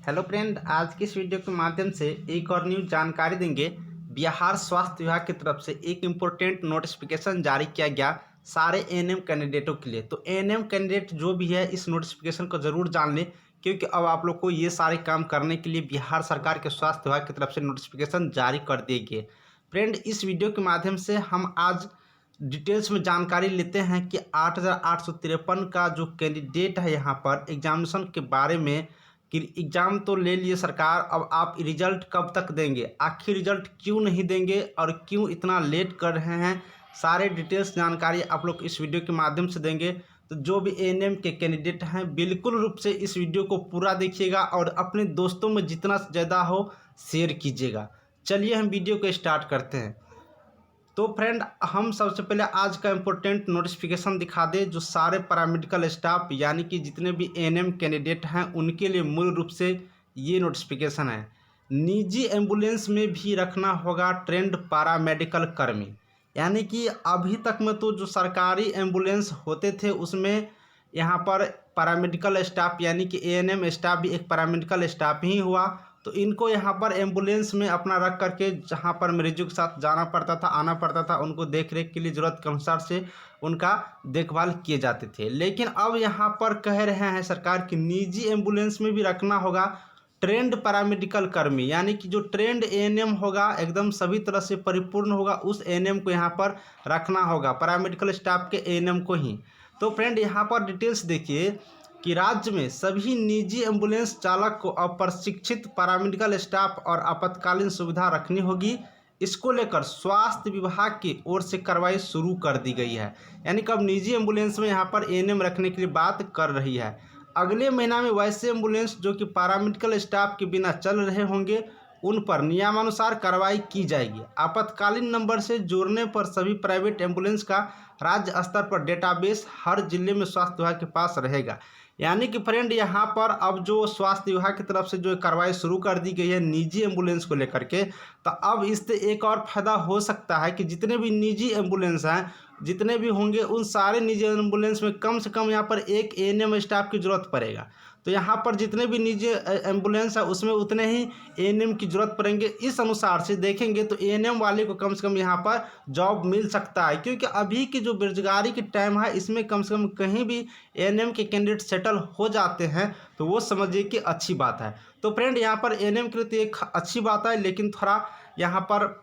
Hello friend, आज की इस वीडियो के माध्यम से एक और न्यू जानकारी देंगे। बिहार स्वास्थ्य विभाग की तरफ से एक इम्पोर्टेंट नोटिफिकेशन जारी किया गया सारे एएनएम कैंडिडेटों के लिए। तो एएनएम कैंडिडेट जो भी है इस नोटिफिकेशन को ज़रूर जान लें, क्योंकि अब आप लोग को ये सारे काम करने के लिए बिहार सरकार के स्वास्थ्य विभाग की तरफ से नोटिफिकेशन जारी कर दिए गए। फ्रेंड, इस वीडियो के माध्यम से हम आज डिटेल्स में जानकारी लेते हैं कि 8,853 का जो कैंडिडेट है यहाँ पर एग्जामिनेशन के बारे में कि एग्ज़ाम तो ले लिए सरकार, अब आप रिजल्ट कब तक देंगे, आखिर रिजल्ट क्यों नहीं देंगे और क्यों इतना लेट कर रहे हैं, सारे डिटेल्स जानकारी आप लोग इस वीडियो के माध्यम से देंगे। तो जो भी एएनएम के कैंडिडेट हैं बिल्कुल रूप से इस वीडियो को पूरा देखिएगा और अपने दोस्तों में जितना ज़्यादा हो शेयर कीजिएगा। चलिए हम वीडियो को स्टार्ट करते हैं। तो फ्रेंड, हम सबसे पहले आज का इम्पोर्टेंट नोटिफिकेशन दिखा दें जो सारे पैरामेडिकल स्टाफ यानी कि जितने भी एएनएम कैंडिडेट हैं उनके लिए मूल रूप से ये नोटिफिकेशन है। निजी एम्बुलेंस में भी रखना होगा ट्रेंड पैरामेडिकल कर्मी, यानी कि अभी तक में तो जो सरकारी एम्बुलेंस होते थे उसमें यहाँ पर पैरामेडिकल स्टाफ यानी कि एएनएम स्टाफ भी एक पैरामेडिकल स्टाफ ही हुआ। तो इनको यहाँ पर एम्बुलेंस में अपना रख करके जहाँ पर मरीजों के साथ जाना पड़ता था, आना पड़ता था, उनको देख रेख के लिए ज़रूरत के अनुसार से उनका देखभाल किए जाते थे। लेकिन अब यहाँ पर कह रहे हैं सरकार कि निजी एम्बुलेंस में भी रखना होगा ट्रेंड पैरामेडिकल कर्मी, यानी कि जो ट्रेंड एएनएम होगा एकदम सभी तरह से परिपूर्ण होगा उस एएनएम को यहाँ पर रखना होगा, पैरामेडिकल स्टाफ के एएनएम को ही। तो फ्रेंड, यहाँ पर डिटेल्स देखिए कि राज्य में सभी निजी एम्बुलेंस चालक को अब प्रशिक्षित पैरामेडिकल स्टाफ और आपातकालीन सुविधा रखनी होगी। इसको लेकर स्वास्थ्य विभाग की ओर से कार्रवाई शुरू कर दी गई है, यानी कि अब निजी एम्बुलेंस में यहाँ पर एएनएम रखने के लिए बात कर रही है। अगले महीना में वैसे एम्बुलेंस जो कि पैरामेडिकल स्टाफ के बिना चल रहे होंगे उन पर नियमानुसार कार्रवाई की जाएगी। आपातकालीन नंबर से जोड़ने पर सभी प्राइवेट एम्बुलेंस का राज्य स्तर पर डेटाबेस हर जिले में स्वास्थ्य विभाग के पास रहेगा। यानी कि फ्रेंड, यहाँ पर अब जो स्वास्थ्य विभाग की तरफ से जो कार्रवाई शुरू कर दी गई है निजी एम्बुलेंस को लेकर के, तो अब इससे एक और फायदा हो सकता है कि जितने भी निजी एम्बुलेंस हैं जितने भी होंगे उन सारे निजी एम्बुलेंस में कम से कम यहाँ पर एक एएनएम स्टाफ की ज़रूरत पड़ेगा। तो यहाँ पर जितने भी निजी एम्बुलेंस है उसमें उतने ही एएनएम की ज़रूरत पड़ेंगे। इस अनुसार से देखेंगे तो एएनएम वाले को कम से कम यहाँ पर जॉब मिल सकता है, क्योंकि अभी की जो बेरोजगारी की टाइम है इसमें कम से कम कहीं भी एएनएम के कैंडिडेट सेटल हो जाते हैं तो वो समझिए कि अच्छी बात है। तो फ्रेंड, यहाँ पर एएनएम के लिए तो एक अच्छी बात है, लेकिन थोड़ा यहाँ पर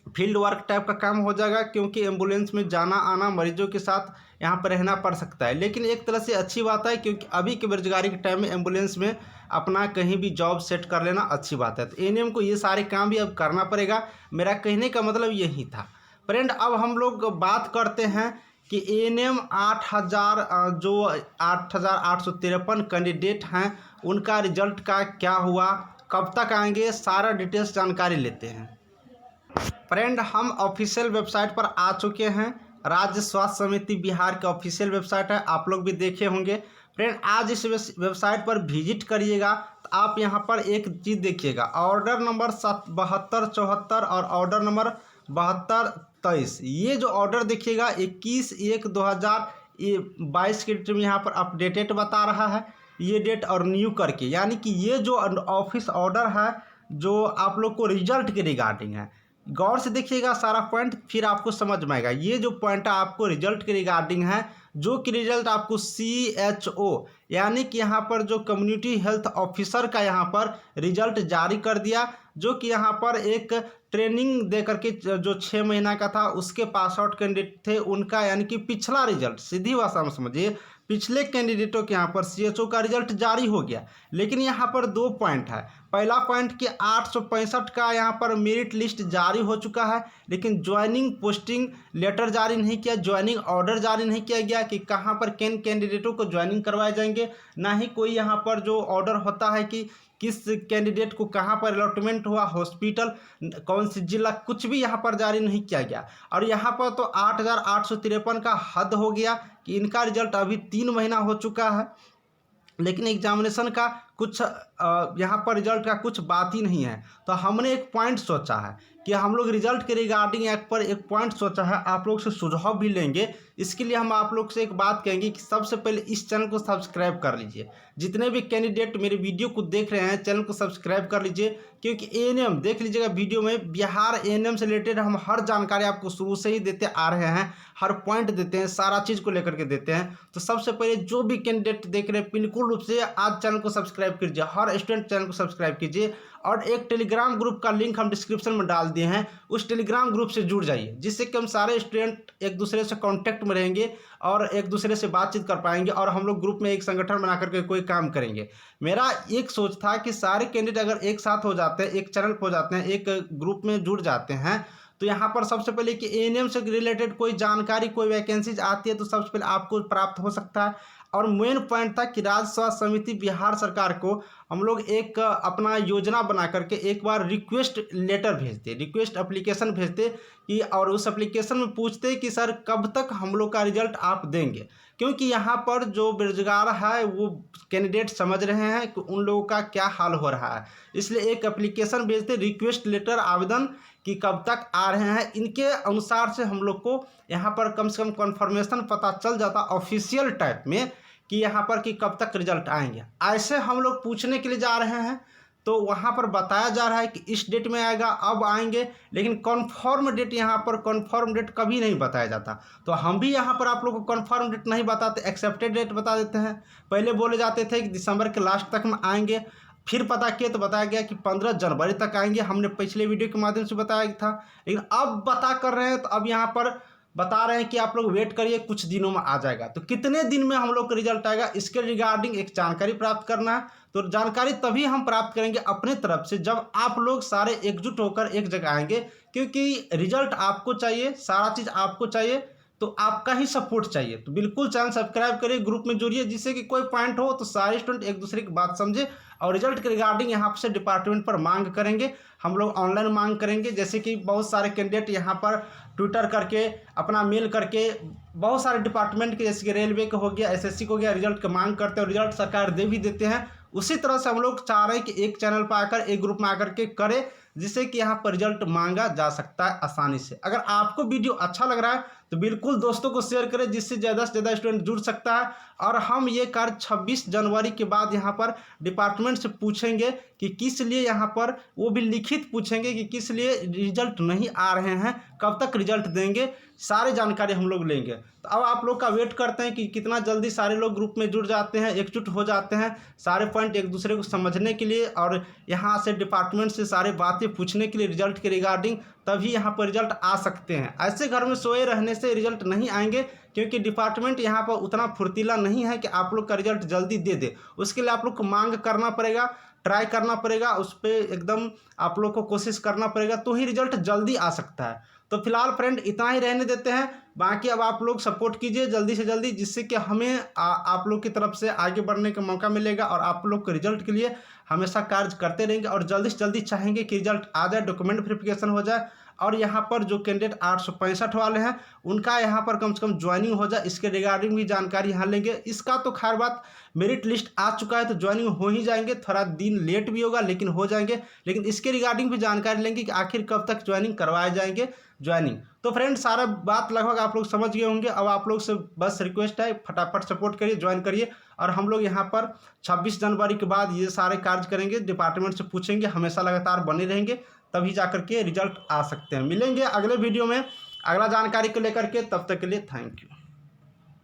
फील्ड वर्क टाइप का काम हो जाएगा, क्योंकि एम्बुलेंस में जाना आना मरीजों के साथ यहाँ पर रहना पड़ सकता है। लेकिन एक तरह से अच्छी बात है, क्योंकि अभी के बेरोजगारी के टाइम में एम्बुलेंस में अपना कहीं भी जॉब सेट कर लेना अच्छी बात है। तो एएनएम को ये सारे काम भी अब करना पड़ेगा, मेरा कहने का मतलब यही था। फ्रेंड, अब हम लोग बात करते हैं कि एएनएम 8,000 जो 8,853 कैंडिडेट हैं उनका रिजल्ट का क्या हुआ, कब तक आएंगे, सारा डिटेल्स जानकारी लेते हैं। फ्रेंड, हम ऑफिशियल वेबसाइट पर आ चुके हैं। राज्य स्वास्थ्य समिति बिहार का ऑफिशियल वेबसाइट है, आप लोग भी देखे होंगे। फ्रेंड, आज इस वेबसाइट पर विजिट करिएगा तो आप यहाँ पर एक चीज़ देखिएगा, ऑर्डर नंबर 7274 और ऑर्डर नंबर 7223, ये जो ऑर्डर देखिएगा 21/1/2022 के डेट में यहाँ पर अपडेटेड बता रहा है ये डेट और न्यू करके, यानी कि ये जो ऑफिस ऑर्डर है जो आप लोग को रिजल्ट के रिगार्डिंग है। गौर से देखिएगा सारा पॉइंट, फिर आपको समझ में आएगा। ये जो पॉइंट है आपको रिजल्ट के रिगार्डिंग है, जो कि रिजल्ट आपको CHO यानी कि यहाँ पर जो कम्युनिटी हेल्थ ऑफिसर का यहाँ पर रिजल्ट जारी कर दिया, जो कि यहाँ पर एक ट्रेनिंग दे करके जो 6 महीना का था उसके पास आउट कैंडिडेट थे उनका, यानी कि पिछला रिजल्ट, सीधी भाषा में समझिए पिछले कैंडिडेटों के यहाँ पर CHO का रिजल्ट जारी हो गया। लेकिन यहाँ पर 2 पॉइंट है। पहला पॉइंट कि 865 का यहाँ पर मेरिट लिस्ट जारी हो चुका है, लेकिन ज्वाइनिंग पोस्टिंग लेटर जारी नहीं किया, ज्वाइनिंग ऑर्डर जारी नहीं किया गया कि कहाँ पर किन कैंडिडेटों को ज्वाइनिंग करवाए जाएंगे। ना ही कोई यहाँ पर जो ऑर्डर होता है कि किस कैंडिडेट को कहाँ पर अलॉटमेंट हुआ, हॉस्पिटल कौन सी जिला, कुछ भी यहाँ पर जारी नहीं किया गया। और यहाँ पर तो 8,853 का हद हो गया कि इनका रिजल्ट अभी 3 महीना हो चुका है, लेकिन एग्जामिनेशन का कुछ यहाँ पर रिजल्ट का कुछ बात ही नहीं है। तो हमने एक पॉइंट सोचा है कि हम लोग रिजल्ट के रिगार्डिंग एक पॉइंट सोचा है, आप लोग से सुझाव भी लेंगे। इसके लिए हम आप लोग से एक बात कहेंगे कि सबसे पहले इस चैनल को सब्सक्राइब कर लीजिए। जितने भी कैंडिडेट मेरे वीडियो को देख रहे हैं चैनल को सब्सक्राइब कर लीजिए, क्योंकि एएनएम देख लीजिएगा वीडियो में, बिहार एएनएम से रिलेटेड हम हर जानकारी आपको शुरू से ही देते आ रहे हैं, हर पॉइंट देते हैं, सारा चीज़ को लेकर के देते हैं। तो सबसे पहले जो भी कैंडिडेट देख रहे हैं बिल्कुल रूप से आज चैनल को सब्सक्राइब कीजिए, हर स्टूडेंट चैनल को सब्सक्राइब कीजिए। और एक टेलीग्राम ग्रुप का लिंक हम डिस्क्रिप्शन में डाल दिए हैं, उस टेलीग्राम ग्रुप से जुड़ जाइए, जिससे कि हम सारे स्टूडेंट एक दूसरे से कांटेक्ट में रहेंगे और एक दूसरे से बातचीत कर पाएंगे और हम लोग ग्रुप में एक संगठन बना करके कोई काम करेंगे। मेरा एक सोच था कि सारे कैंडिडेट अगर एक साथ हो जाते हैं, एक चैनल पर हो जाते हैं, एक ग्रुप में जुड़ जाते हैं, तो यहाँ पर सबसे पहले कि एएनएम से रिलेटेड कोई जानकारी, कोई वैकेंसीज आती है तो सबसे पहले आपको प्राप्त हो सकता है। और मेन पॉइंट था कि राज्य स्वास्थ्य समिति बिहार सरकार को हम लोग एक अपना योजना बना करके एक बार रिक्वेस्ट लेटर भेजते, रिक्वेस्ट एप्लीकेशन भेजते कि, और उस एप्लीकेशन में पूछते कि सर कब तक हम लोग का रिजल्ट आप देंगे, क्योंकि यहाँ पर जो बेरोजगार है वो कैंडिडेट समझ रहे हैं कि उन लोगों का क्या हाल हो रहा है। इसलिए एक एप्लीकेशन भेजते, रिक्वेस्ट लेटर, आवेदन कि कब तक आ रहे हैं। इनके अनुसार से हम लोग को यहाँ पर कम से कम कन्फर्मेशन पता चल जाता ऑफिशियल टाइप में कि यहाँ पर कि कब तक रिजल्ट आएंगे। ऐसे हम लोग पूछने के लिए जा रहे हैं तो वहाँ पर बताया जा रहा है कि इस डेट में आएगा, अब आएंगे, लेकिन कन्फर्म डेट यहाँ पर कन्फर्म डेट कभी नहीं बताया जाता। तो हम भी यहाँ पर आप लोग को कन्फर्म डेट नहीं बताते, एक्सेप्टेड डेट बता देते हैं। पहले बोले जाते थे कि दिसंबर के लास्ट तक में आएंगे, फिर पता किया तो बताया गया कि 15 जनवरी तक आएंगे, हमने पिछले वीडियो के माध्यम से बताया था। लेकिन अब बता कर रहे हैं तो अब यहाँ पर बता रहे हैं कि आप लोग वेट करिए, कुछ दिनों में आ जाएगा। तो कितने दिन में हम लोग का रिजल्ट आएगा, इसके रिगार्डिंग एक जानकारी प्राप्त करना है। तो जानकारी तभी हम प्राप्त करेंगे अपने तरफ से जब आप लोग सारे एकजुट होकर एक जगह आएंगे, क्योंकि रिजल्ट आपको चाहिए, सारा चीज़ आपको चाहिए, तो आपका ही सपोर्ट चाहिए। तो बिल्कुल चैनल सब्सक्राइब करिए, ग्रुप में जुड़िए, जिससे कि कोई पॉइंट हो तो सारे स्टूडेंट एक दूसरे की बात समझे और रिजल्ट के रिगार्डिंग यहाँ से डिपार्टमेंट पर मांग करेंगे। हम लोग ऑनलाइन मांग करेंगे, जैसे कि बहुत सारे कैंडिडेट यहाँ पर ट्विटर करके, अपना मेल करके, बहुत सारे डिपार्टमेंट के, जैसे कि रेलवे का हो गया, एसएससी को हो गया, रिजल्ट का मांग करते हैं और रिजल्ट सरकार दे भी देते हैं। उसी तरह से हम लोग चाह रहे हैं कि एक चैनल पर आकर, एक ग्रुप में आकर के करें, जिससे कि यहाँ पर रिजल्ट मांगा जा सकता है आसानी से। अगर आपको वीडियो अच्छा लग रहा है तो बिल्कुल दोस्तों को शेयर करें, जिससे ज़्यादा से ज़्यादा स्टूडेंट जुड़ सकता है। और हम ये कार्य 26 जनवरी के बाद यहाँ पर डिपार्टमेंट से पूछेंगे कि किस लिए, यहाँ पर वो भी लिखित पूछेंगे कि किस लिए रिजल्ट नहीं आ रहे हैं, कब तक रिजल्ट देंगे, सारी जानकारी हम लोग लेंगे। तो अब आप लोग का वेट करते हैं कि कितना जल्दी सारे लोग ग्रुप में जुड़ जाते हैं, एकजुट हो जाते हैं, सारे पॉइंट एक दूसरे को समझने के लिए और यहाँ से डिपार्टमेंट से सारे बातें पूछने के लिए रिजल्ट के रिगार्डिंग, तभी यहाँ पर रिजल्ट आ सकते हैं। ऐसे घर में सोए रहने से रिजल्ट नहीं आएंगे, क्योंकि डिपार्टमेंट यहाँ पर उतना फुर्तीला नहीं है कि आप लोग का रिजल्ट जल्दी दे दे। उसके लिए आप लोग को मांग करना पड़ेगा, ट्राई करना पड़ेगा, उस पर एकदम आप लोग को कोशिश करना पड़ेगा, तो ही रिजल्ट जल्दी आ सकता है। तो फिलहाल फ्रेंड इतना ही रहने देते हैं, बाकी अब आप लोग सपोर्ट कीजिए जल्दी से जल्दी, जिससे कि हमें आप लोग की तरफ से आगे बढ़ने का मौका मिलेगा और आप लोग के रिजल्ट के लिए हमेशा कार्य करते रहेंगे। और जल्दी से जल्दी चाहेंगे कि रिजल्ट आ जाए, डॉक्यूमेंट वेरिफिकेशन हो जाए और यहाँ पर जो कैंडिडेट 865 वाले हैं उनका यहाँ पर कम से कम ज्वाइनिंग हो जाए। इसके रिगार्डिंग भी जानकारी यहाँ लेंगे। इसका तो खैर बात, मेरिट लिस्ट आ चुका है तो ज्वाइनिंग हो ही जाएंगे, थोड़ा दिन लेट भी होगा लेकिन हो जाएंगे। लेकिन इसके रिगार्डिंग भी जानकारी लेंगे कि आखिर कब तक ज्वाइनिंग करवाए जाएंगे ज्वाइनिंग। तो फ्रेंड सारा बात लगभग आप लोग समझ गए होंगे। अब आप लोग से बस रिक्वेस्ट है, फटाफट सपोर्ट करिए, ज्वाइन करिए। और हम लोग यहाँ पर 26 जनवरी के बाद ये सारे कार्य करेंगे, डिपार्टमेंट से पूछेंगे, हमेशा लगातार बने रहेंगे, तभी जाकर के रिजल्ट आ सकते हैं। मिलेंगे अगले वीडियो में अगला जानकारी को लेकर के, तब तक के लिए थैंक यू।